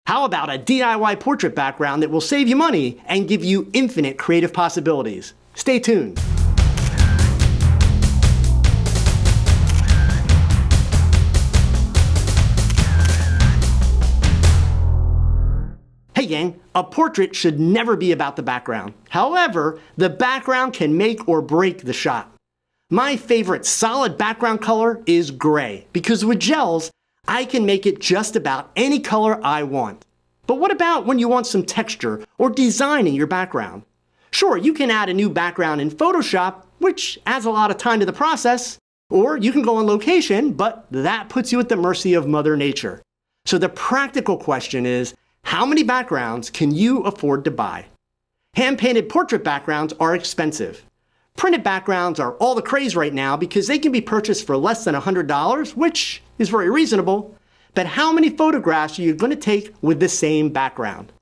How about a DIY portrait background that will save you money and give you infinite creative possibilities? Stay tuned. Hey gang, a portrait should never be about the background. However, the background can make or break the shot. My favorite solid background color is gray, because with gels, I can make it just about any color I want. But what about when you want some texture or design in your background? Sure, you can add a new background in Photoshop, which adds a lot of time to the process, or you can go on location, but that puts you at the mercy of Mother Nature. So the practical question is, how many backgrounds can you afford to buy? Hand-painted portrait backgrounds are expensive. Printed backgrounds are all the craze right now because they can be purchased for less than $100, which is very reasonable. But how many photographs are you going to take with the same background?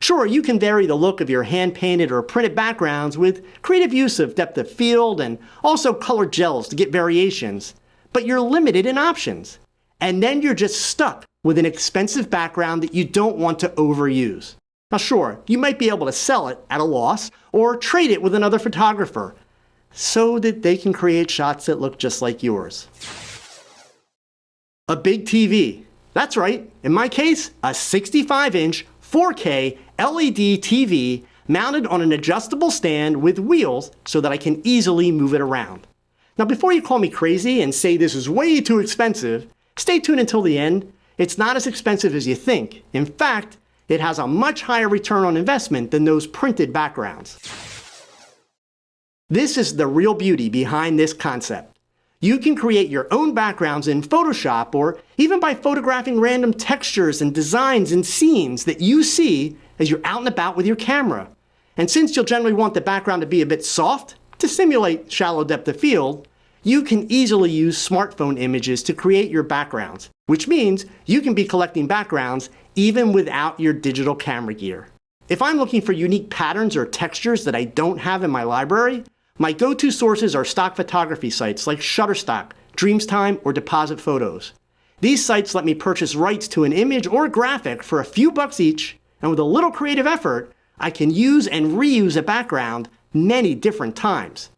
Sure, you can vary the look of your hand-painted or printed backgrounds with creative use of depth of field and also colored gels to get variations, but you're limited in options. And then you're just stuck with an expensive background that you don't want to overuse. Now sure, you might be able to sell it at a loss or trade it with another photographer so that they can create shots that look just like yours. A big TV. That's right, in my case, a 65-inch 4K LED TV mounted on an adjustable stand with wheels so that I can easily move it around. Now before you call me crazy and say this is way too expensive, stay tuned until the end. It's not as expensive as you think. In fact, it has a much higher return on investment than those printed backgrounds. This is the real beauty behind this concept. You can create your own backgrounds in Photoshop or even by photographing random textures and designs and scenes that you see as you're out and about with your camera. And since you'll generally want the background to be a bit soft to simulate shallow depth of field, you can easily use smartphone images to create your backgrounds, which means you can be collecting backgrounds even without your digital camera gear. If I'm looking for unique patterns or textures that I don't have in my library, my go-to sources are stock photography sites like Shutterstock, Dreamtime, or Deposit Photos. These sites let me purchase rights to an image or graphic for a few bucks each, and with a little creative effort, I can use and reuse a background many different times.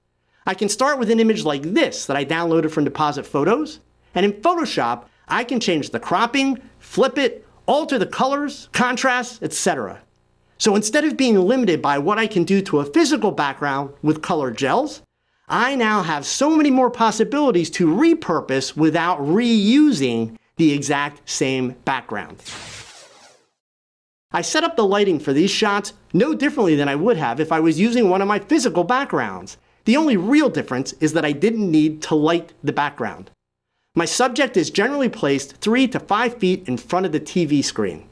I can start with an image like this that I downloaded from Deposit Photos, and in Photoshop, I can change the cropping, flip it, alter the colors, contrast, etc. So instead of being limited by what I can do to a physical background with colored gels, I now have so many more possibilities to repurpose without reusing the exact same background. I set up the lighting for these shots no differently than I would have if I was using one of my physical backgrounds. The only real difference is that I didn't need to light the background. My subject is generally placed 3 to 5 feet in front of the TV screen.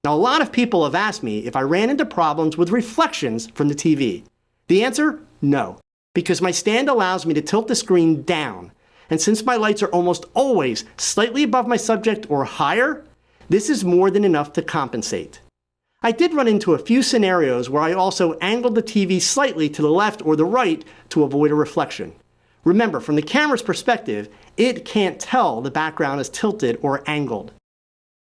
Now, a lot of people have asked me if I ran into problems with reflections from the TV. The answer, no, because my stand allows me to tilt the screen down. And since my lights are almost always slightly above my subject or higher, this is more than enough to compensate. I did run into a few scenarios where I also angled the TV slightly to the left or the right to avoid a reflection. Remember, from the camera's perspective, it can't tell the background is tilted or angled.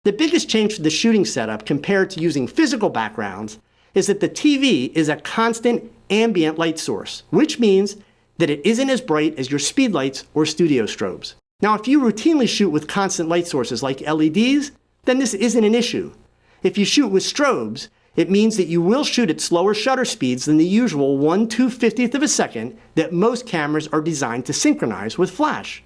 The biggest change to the shooting setup compared to using physical backgrounds is that the TV is a constant ambient light source, which means that it isn't as bright as your speed lights or studio strobes. Now, if you routinely shoot with constant light sources like LEDs, then this isn't an issue. If you shoot with strobes, it means that you will shoot at slower shutter speeds than the usual 1/250th of a second that most cameras are designed to synchronize with flash.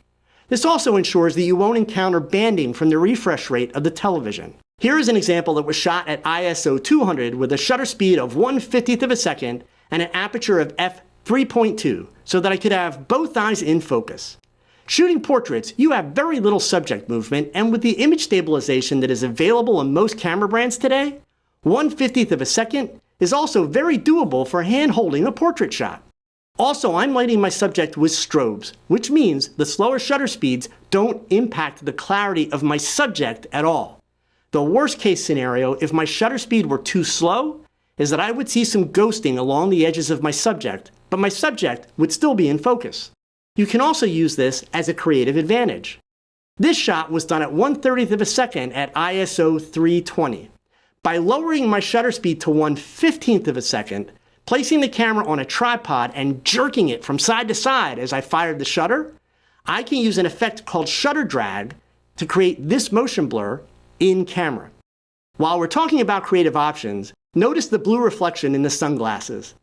This also ensures that you won't encounter banding from the refresh rate of the television. Here is an example that was shot at ISO 200 with a shutter speed of 1/50th of a second and an aperture of f3.2 so that I could have both eyes in focus. Shooting portraits, you have very little subject movement, and with the image stabilization that is available in most camera brands today, 1/50th of a second is also very doable for hand-holding a portrait shot. Also, I'm lighting my subject with strobes, which means the slower shutter speeds don't impact the clarity of my subject at all. The worst case scenario, if my shutter speed were too slow, is that I would see some ghosting along the edges of my subject, but my subject would still be in focus. You can also use this as a creative advantage. This shot was done at 1/30th of a second at ISO 320. By lowering my shutter speed to 1/15th of a second, placing the camera on a tripod and jerking it from side to side as I fired the shutter, I can use an effect called shutter drag to create this motion blur in camera. While we're talking about creative options, notice the blue reflection in the sunglasses.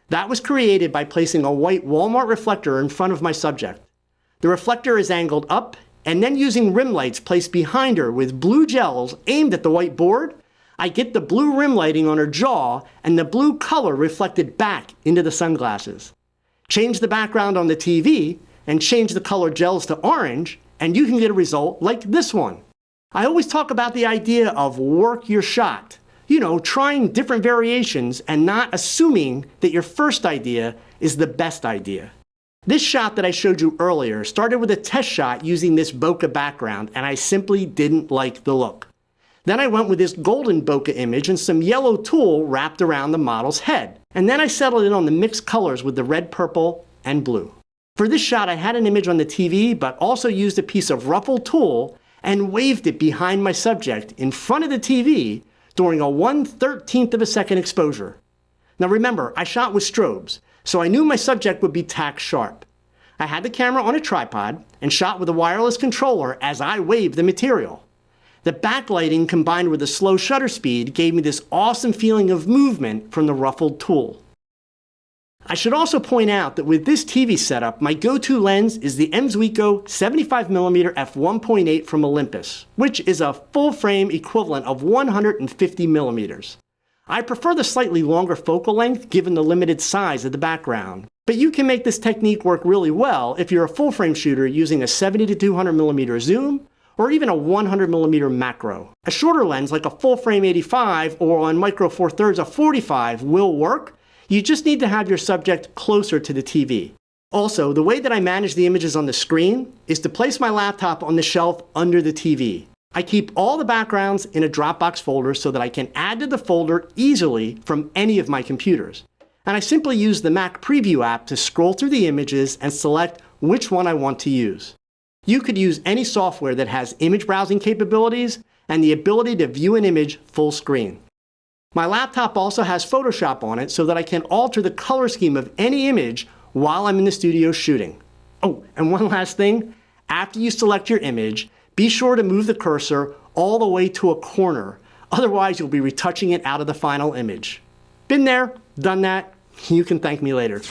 That was created by placing a white Walmart reflector in front of my subject. The reflector is angled up, and then using rim lights placed behind her with blue gels aimed at the white board, I get the blue rim lighting on her jaw and the blue color reflected back into the sunglasses. Change the background on the TV and change the color gels to orange, and you can get a result like this one. I always talk about the idea of work your shot. Trying different variations and not assuming that your first idea is the best idea. This shot that I showed you earlier started with a test shot using this bokeh background, and I simply didn't like the look. Then I went with this golden bokeh image and some yellow tulle wrapped around the model's head. And then I settled in on the mixed colors with the red, purple, and blue. For this shot, I had an image on the TV, but also used a piece of ruffled tulle and waved it behind my subject in front of the TV during a 1/13th of a second exposure. Now remember, I shot with strobes, so I knew my subject would be tack sharp. I had the camera on a tripod and shot with a wireless controller as I waved the material. The backlighting combined with the slow shutter speed gave me this awesome feeling of movement from the ruffled tulle. I should also point out that with this TV setup, my go-to lens is the Emswico 75mm f1.8 from Olympus, which is a full-frame equivalent of 150mm. I prefer the slightly longer focal length given the limited size of the background, but you can make this technique work really well if you're a full-frame shooter using a 70 to 200mm zoom, or even a 100mm macro. A shorter lens like a full-frame 85 or on micro four thirds a 45 will work. You just need to have your subject closer to the TV. Also, the way that I manage the images on the screen is to place my laptop on the shelf under the TV. I keep all the backgrounds in a Dropbox folder so that I can add to the folder easily from any of my computers. And I simply use the Mac Preview app to scroll through the images and select which one I want to use. You could use any software that has image browsing capabilities and the ability to view an image full screen. My laptop also has Photoshop on it so that I can alter the color scheme of any image while I'm in the studio shooting. Oh, and one last thing, after you select your image, be sure to move the cursor all the way to a corner, otherwise you'll be retouching it out of the final image. Been there, done that, you can thank me later.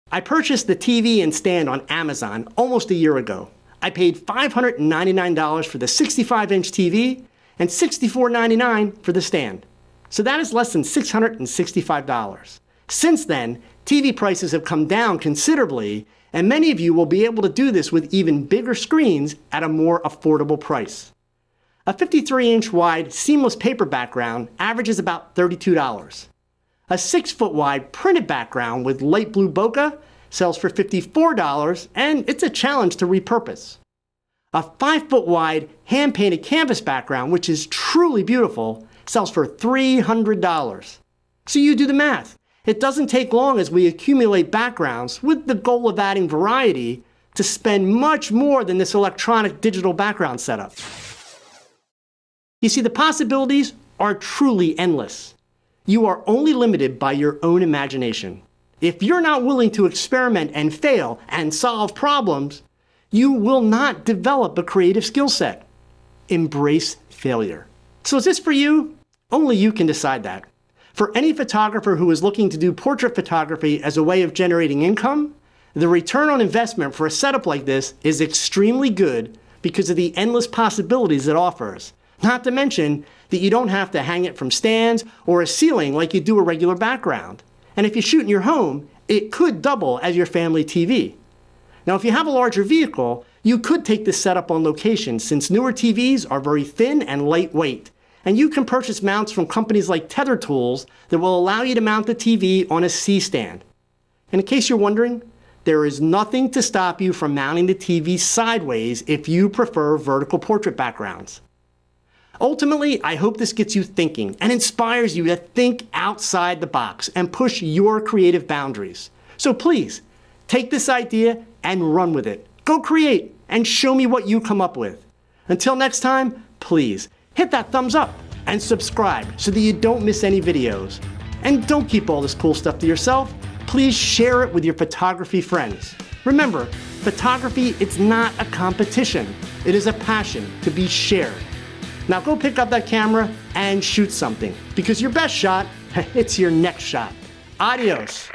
I purchased the TV and stand on Amazon almost a year ago. I paid $599 for the 65-inch TV and $64.99 for the stand. So that is less than $665. Since then, TV prices have come down considerably, and many of you will be able to do this with even bigger screens at a more affordable price. A 53-inch wide seamless paper background averages about $32. A 6-foot wide printed background with light blue bokeh sells for $54, and it's a challenge to repurpose. A 5-foot wide hand-painted canvas background, which is truly beautiful, sells for $300. So you do the math. It doesn't take long as we accumulate backgrounds with the goal of adding variety to spend much more than this electronic digital background setup. You see, the possibilities are truly endless. You are only limited by your own imagination. If you're not willing to experiment and fail and solve problems, you will not develop a creative skill set. Embrace failure. So is this for you? Only you can decide that. For any photographer who is looking to do portrait photography as a way of generating income, the return on investment for a setup like this is extremely good because of the endless possibilities it offers. Not to mention that you don't have to hang it from stands or a ceiling like you do a regular background. And if you shoot in your home, it could double as your family TV. Now, if you have a larger vehicle, you could take this setup on location since newer TVs are very thin and lightweight. And you can purchase mounts from companies like Tether Tools that will allow you to mount the TV on a C-stand. And in case you're wondering, there is nothing to stop you from mounting the TV sideways if you prefer vertical portrait backgrounds. Ultimately, I hope this gets you thinking and inspires you to think outside the box and push your creative boundaries. So please, take this idea and run with it. Go create and show me what you come up with. Until next time, please hit that thumbs up and subscribe so that you don't miss any videos. And don't keep all this cool stuff to yourself. Please share it with your photography friends. Remember, photography, it's not a competition. It is a passion to be shared. Now go pick up that camera and shoot something, because your best shot, it's your next shot. Adios.